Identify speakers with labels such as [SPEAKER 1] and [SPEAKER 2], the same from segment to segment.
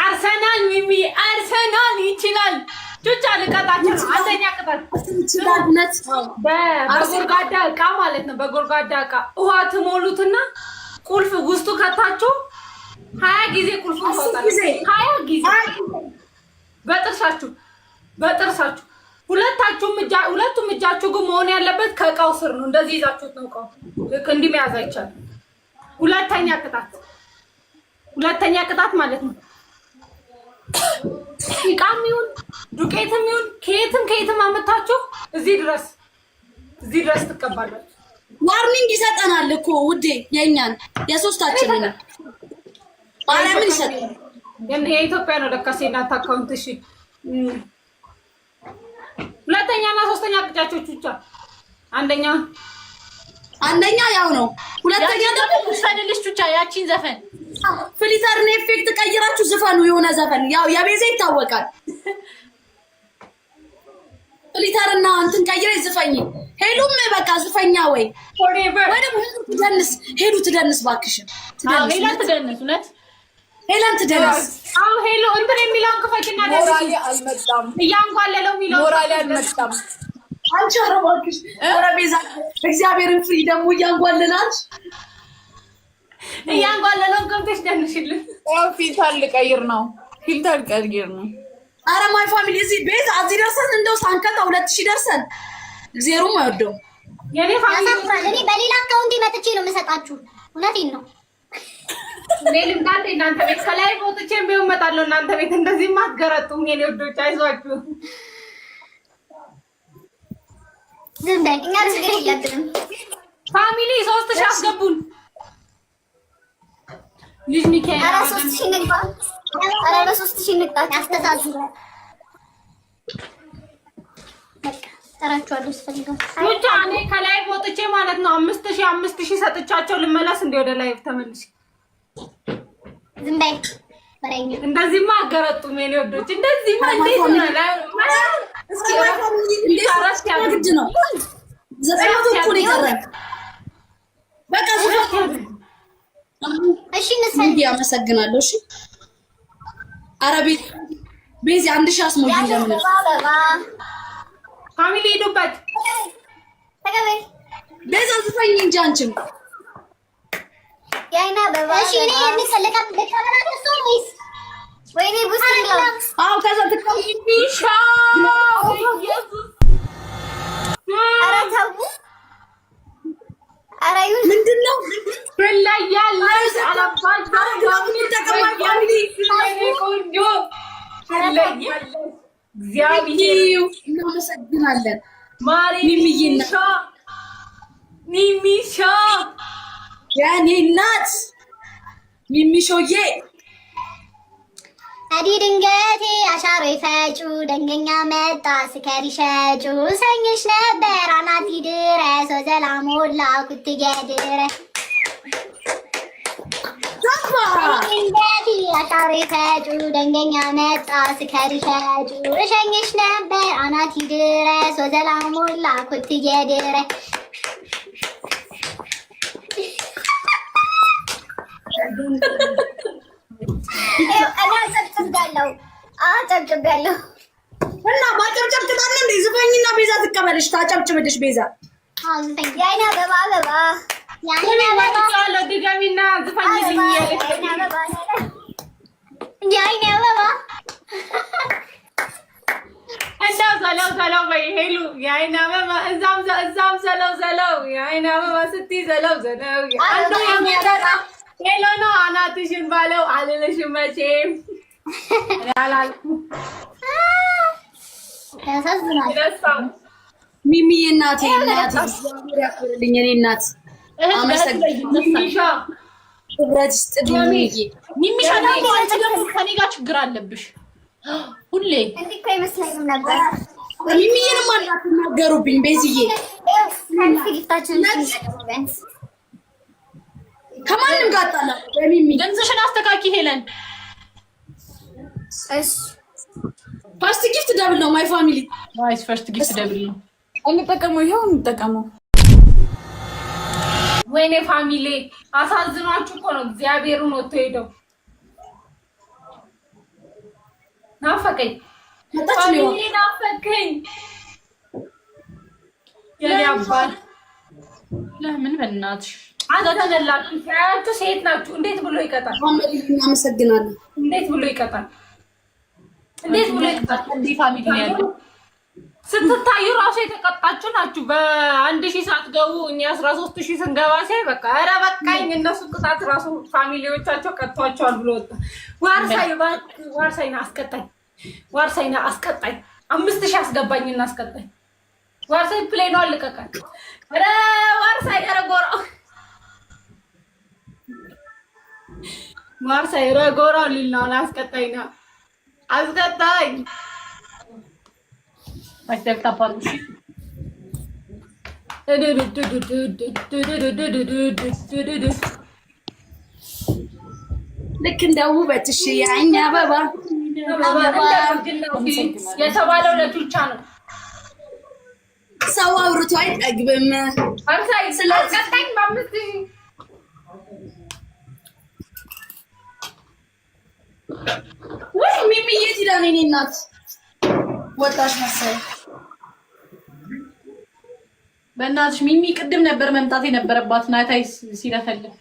[SPEAKER 1] አርሰናል ሚሚ አርሰናል ይችላል። ቹቻ ልቀጣቸው ነው። አንደኛ ቅጣት
[SPEAKER 2] ይችላልነት
[SPEAKER 1] በጎርጓዳ ዕቃ ማለት ነው። በጎርጓዳ ዕቃ ውሃ ትሞሉትና ቁልፍ ውስጡ ከታችሁ 20 ጊዜ ቁልፍ ታወጣላችሁ። 20 ጊዜ በጥርሳችሁ ሁለቱም እጃችሁ ግን መሆን ያለበት ከእቃው ስር ነው። እንደዚህ ይዛችሁት ነው እቃው ልክ እንዲህ መያዝ አይቻልም። ሁለተኛ ቅጣት ማለት ነው። ዕቃም ይሁን ዱቄትም ይሁን ከየትም አመጣችሁ እዚህ ድረስ ትቀባላችሁ።
[SPEAKER 2] ዋርኒንግ ይሰጠናል እኮ ውዴ፣ የኛን የሶስታችንን ማርያምን ይሰጠናል።
[SPEAKER 1] የኢትዮጵያ ነው ደካሴ እናት አካውንት። እሺ ሁለተኛና ሶስተኛ ቅጫቾች ብቻ። አንደኛ ያው ነው። ሁለተኛ ደግሞ
[SPEAKER 3] ሰደልሽ ብቻ ያቺን ዘፈን
[SPEAKER 2] ፍሊተርን ኤፌክት ቀይራችሁ ዝፈኑ። የሆነ ዘፈን ያው የቤዛ ይታወቃል። ፍሊተርና እንትን ቀይረ ዝፈኝ። ሄሉም በቃ ዝፈኛ ወይ ሄዱ ትደንስ ባክሽ።
[SPEAKER 3] ሄላን ትደንስ እውነት
[SPEAKER 2] ሄላን ትደንስ።
[SPEAKER 1] አዎ ሄሎ እንትን የሚለውን ክፈትና ደስ
[SPEAKER 4] ሞራሊ አልመጣም።
[SPEAKER 1] እያንጓለለው የሚለው
[SPEAKER 4] ሞራሊ አልመጣም።
[SPEAKER 2] አንቺ አረባክሽ ኧረ ቤዛ እግዚአብሔርን ፍሪ ደግሞ እያንጓለላች
[SPEAKER 1] እያንጓለለው ገብተሽ ደንሽልን።
[SPEAKER 4] ፊልተር ልቀይር ነው።
[SPEAKER 2] አረ ማይ ፋሚሊ እዚህ ቤዛ እዚህ ደርሰን እንደው ሳንከታ 2000 ደርሰን ዜሮም አይወደው
[SPEAKER 1] የኔ ፋሚሊ
[SPEAKER 5] እኔ በሌላ አካውንት መጥቼ ነው የምሰጣችሁ። እውነቴን ነው።
[SPEAKER 1] ሌሊም ታንተ እናንተ ቤት ከላይ ወጥቼ ቢሆን እመጣለሁ። እናንተ ቤት እንደዚህ ማትገረጡም የኔ ወዶች አይዟችሁ።
[SPEAKER 5] ዝም በል እኛ ችግር የለብንም።
[SPEAKER 1] ፋሚሊ 3000 አስገቡን። ልጅ ሚካኤል
[SPEAKER 5] ኧረ 3000 ንግባ። ኧረ 3000 ንግባ። ያስተዛዝራል። በቃ ተራችኋለሁ ስፈልጋችሁ
[SPEAKER 1] ብቻ እኔ ከላይ ወጥቼ ማለት ነው 5000 ሰጥቻቸው ልመለስ እንደ ወደ ላይቭ ተመልሼ።
[SPEAKER 5] ዝም በል በረኛ
[SPEAKER 1] እንደዚህማ አገረጡም የኔ ወዶች። እንደዚህማ እንዴት ነው?
[SPEAKER 2] እስኪ እንዴት ግድ ነው ዘፈኑ እኮ ነው የቀረን። በቃ ዘፈኑ
[SPEAKER 5] እሺ እንስፈን።
[SPEAKER 2] አመሰግናለሁ። እሺ አረቤት ቤዚ 1000 አስሞኝ እንደምን
[SPEAKER 1] ፋሚሊ ሄዱበት
[SPEAKER 5] ተቀበል
[SPEAKER 2] ቤዛ ዝፈኝ እንጂ አንቺም
[SPEAKER 5] ያይና በባ እሺ እኔ የሚሰለቃት ለካመራከስ ወይስ ወይኔ ቡስ ነው?
[SPEAKER 2] አው ከዛ
[SPEAKER 1] ትቀምጪሻ ኢየሱስ
[SPEAKER 5] ኧረ ተው ኧረ ይሁን
[SPEAKER 2] ምንድነው
[SPEAKER 1] በላያለሽ አላባጅ ፋሚሊ ተቀማጭ ፋሚሊ ቆንጆ በላያለሽ እግዚአብሔር
[SPEAKER 2] እናመሰግናለን።
[SPEAKER 1] ሚሚሻ
[SPEAKER 2] የኔ እናት ሚሚሾዬ
[SPEAKER 5] አዲ ድንገቴ አሻሮ ይፈጩ ደንገኛ መጣ ስከሪ ሸጩ ሰኝሽ ነበር አናት ድረስ ወዘላሞላ ኩትገድረ ድንገቴ አሻሮ ይፈጩ ደንገኛ መጣ ስከሪ ሸጩ ሰኝሽ ነበር አናት ድረስ ወዘላሞላ ኩትገድረ አጨብጭቤያለሁ
[SPEAKER 2] እና ማጨብጨብ ትጣለ እንዴ? ዝፈኝና ቤዛ ትቀበልሽ ታጨብጭብልሽ። ቤዛ
[SPEAKER 5] ያይና አበባ ያይና አበባ
[SPEAKER 1] ያለው ድጋሚና ዝፈኝልኝ
[SPEAKER 5] ያይና አበባ
[SPEAKER 1] እንደው ዘለው በይ ሄሉ ያይና አበባ እዛም ዘለው ያይና አበባ ስትይ ዘለው አንዱ የሚያጠራ ሄሎ ነው። አናትሽን ባለው አልልሽም መቼም ያላልኩ
[SPEAKER 5] ያሳዝናል።
[SPEAKER 2] ሚሚዬ እናቴ እግዚአብሔር ያክብርልኝ። እኔ እናት አመሰግናለሁ። ክብረት ይስጥልኝ።
[SPEAKER 3] ሚሚሻ ደግሞ ከኔ ጋር ችግር አለብሽ ሁሌ
[SPEAKER 5] እንዴ እኮ አይመስለኝም ነበር።
[SPEAKER 2] ሚሚዬንም አናገሩብኝ ቤዝዬ ከማንም ጋር አጣላ በሚሚ
[SPEAKER 3] ድምፅሽን አስተካኪ ሄለን።
[SPEAKER 5] እሺ
[SPEAKER 2] ፈርስት ጊፍት ደብል ነው ማይ ፋሚሊ
[SPEAKER 3] ዋይስ ፈርስት ጊፍት ደብል ነው
[SPEAKER 4] እንጠቀመው። ይሄው እንጠቀመው።
[SPEAKER 1] ወይኔ ፋሚሊ አሳዝኗችሁ እኮ ነው እግዚአብሔርን ወጥቶ ሄደው ናፈቀኝ ናፈቀኝ። የኔ አባት
[SPEAKER 3] ለምን በእናትሽ
[SPEAKER 1] አዘነላችሁ። ያያችሁ ሴት ናችሁ። እንዴት ብሎ ይቀጣል?
[SPEAKER 2] እናመሰግናለን።
[SPEAKER 1] እንዴት ብሎ ይቀጣል? እንዴት ብሎ ይቀጣል?
[SPEAKER 3] እንዲህ ፋሚሊ ነው ያለው።
[SPEAKER 1] ስትታዩ ራሱ የተቀጣችሁ ናችሁ። በ1000 ሳትገቡ እኛ 13000 ስንገባ ሲያይ በቃ ኧረ በቃኝ። እነሱ ቅጣት ራሱ ፋሚሊዎቻቸው ቀጥቷቸዋል ብሎ ወጣ። ዋርሳይና አስቀጣኝ። ዋርሳይና አስቀጣኝ። 5000 አስገባኝና አስቀጣኝ። ዋርሳይ ፕሌይ ነው አልቀቃል። ኧረ ዋርሳይ ኧረ ጎራው ዋርሳይ ኧረ ጎራው ሊልናው አስቀጣኝና አስቀጣኝ።
[SPEAKER 3] ማይተፍታ ፓርኩሽ
[SPEAKER 2] ልክ እንደ ውበትሽ የዓይን አበባ
[SPEAKER 1] የተባለው ለቱቻ ነው።
[SPEAKER 2] ሰው አውርቶ አይጠግብም።
[SPEAKER 1] ዋርሳይ ስለቀጣኝ በ5000
[SPEAKER 2] ወይ ሚሚዬ ይላል የኔ እናት ወጣሽ መሰለኝ።
[SPEAKER 3] በእናትሽ ሚሚ ቅድም ነበር መምጣት የነበረባት ናታይ ሲለፈልፍ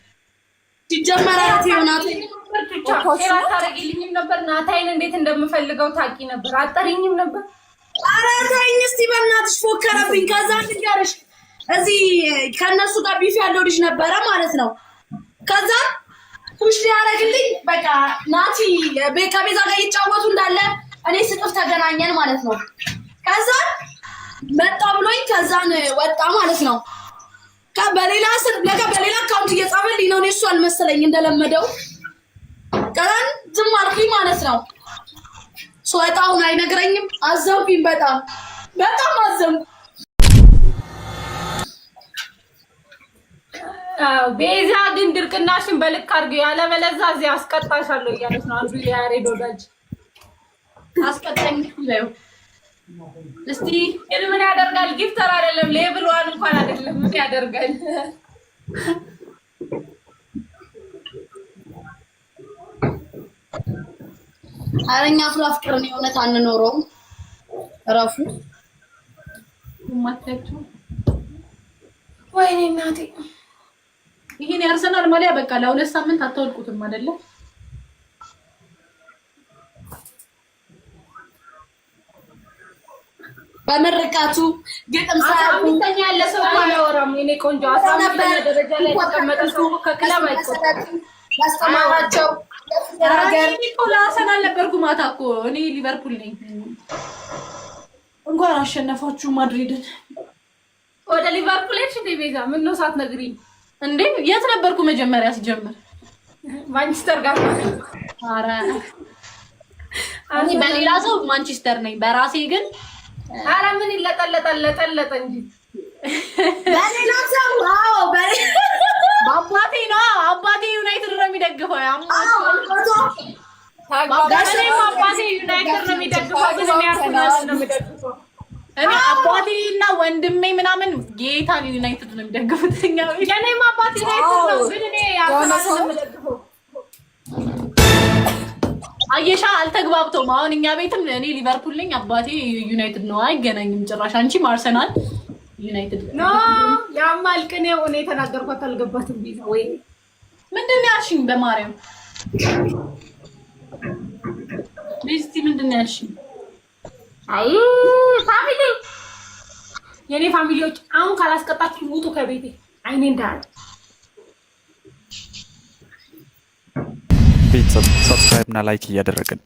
[SPEAKER 2] ሲጀመር አት ይሆናል
[SPEAKER 1] አታረጊልኝም ነበር። ናታይን እንዴት እንደምፈልገው ታውቂ ነበር። አጠሪኝም ነበር።
[SPEAKER 2] ኧረ ተይኝ እስቲ በእናትሽ ፎከረብኝ። ከዛ ልንገርሽ እዚህ ከነሱ ጋር ቢፍ ያለው ልጅ ነበረ ማለት ነው። ከዛ ኩሽ ያደረግልኝ በቃ ናቲ ከቤዛ ጋር ይጫወቱ እንዳለ እኔ ስጥፍ ተገናኘን ማለት ነው። ከዛ መጣ ብሎኝ ከዛን ወጣ ማለት ነው። በሌላ አካውንት እየጻፈልኝ ነው። እኔ እሱ አልመሰለኝ እንደለመደው ከዛን ዝም አልኩኝ ማለት ነው። ስወጣውን አይነግረኝም። አዘንኩኝ። በጣም አዘንኩ።
[SPEAKER 1] ቤዛ ግን ድርቅናሽን በልክ አድርጊው፣ ያለበለዚያ እዚህ አስቀጣሻለሁ እያለች ነው አንዱ የያሬድ ወዳጅ።
[SPEAKER 3] አስቀጣኝ ነው እስቲ
[SPEAKER 1] ምን ያደርጋል? ጊፍተር አይደለም ሌብል ዋን እንኳን አይደለም። ምን ያደርጋል?
[SPEAKER 2] አረኛ ፍቅር ነው የእውነት አንኖረውም። እረፉ
[SPEAKER 3] ማታችሁ።
[SPEAKER 1] ወይኔ እናቴ
[SPEAKER 3] ይሄን ያርሰናል ማሊያ በቃ ለ2 ሳምንት አታወልቁትም አይደለ?
[SPEAKER 2] በመረቃቱ ግጥም ሳይሆን
[SPEAKER 1] አምስተኛ ያለ ሰው አያወራም። የኔ ቆንጆ 15ኛ ደረጃ ላይ ተቀመጠ ሰው ከክለብ አይቆጥም።
[SPEAKER 2] ያስተማራቸው
[SPEAKER 3] ነገር ኮላሰን አልነበርኩም። ማታ እኮ እኔ ሊቨርፑል ነኝ። እንኳን አሸነፋችሁ ማድሪድን።
[SPEAKER 1] ወደ ሊቨርፑል ሄድሽ እንዴ ቤዛ? ምን ነው ሳትነግሪኝ
[SPEAKER 3] እንዴ? የት ነበርኩ መጀመሪያ ሲጀምር?
[SPEAKER 1] ማንቸስተር ጋር።
[SPEAKER 3] ኧረ እኔ በሌላ ሰው ማንቸስተር ነኝ፣ በራሴ ግን
[SPEAKER 1] ኧረ ምን ይለጠለጠ እንጂ
[SPEAKER 2] በሌላ ሰው። አዎ
[SPEAKER 3] በአባቴ ነው። አባቴ ዩናይትድ ነው የሚደግፈው።
[SPEAKER 1] አባቴ ዩናይትድ ነው የሚደግፈው፣ ግን እኔ አርሰናል ነው የሚደግፈው።
[SPEAKER 3] እኔ አባቴ እና ወንድሜ ምናምን ጌታ ዩናይትድ ነው የሚደግፉት።
[SPEAKER 1] የኔም አባቴ ዩናይትድ ነው፣ ግን እኔ አርሰናል ነው የሚደግፈው።
[SPEAKER 3] አየሻ አልተግባብተውም። አሁን እኛ ቤትም እኔ ሊቨርፑል ነኝ፣ አባቴ ዩናይትድ ነው። አይገናኝም ጭራሽ። አንቺም አርሰናል ዩናይትድ
[SPEAKER 1] ኖ ያማል። ቅኔው እኔ የተናገርኳት አልገባትም። ቢዛ ወይ
[SPEAKER 3] ምንድን ነው ያልሽኝ? በማርያም ሊስቲ ምንድን ነው ያልሽኝ?
[SPEAKER 1] አይ ፋሚሊ፣ የኔ ፋሚሊዎች አሁን ካላስቀጣችሁ ውጡ ከቤቴ። አይኔ እንዳለ
[SPEAKER 6] ቤተሰብ ሰብስክራይብ እና ላይክ እያደረግን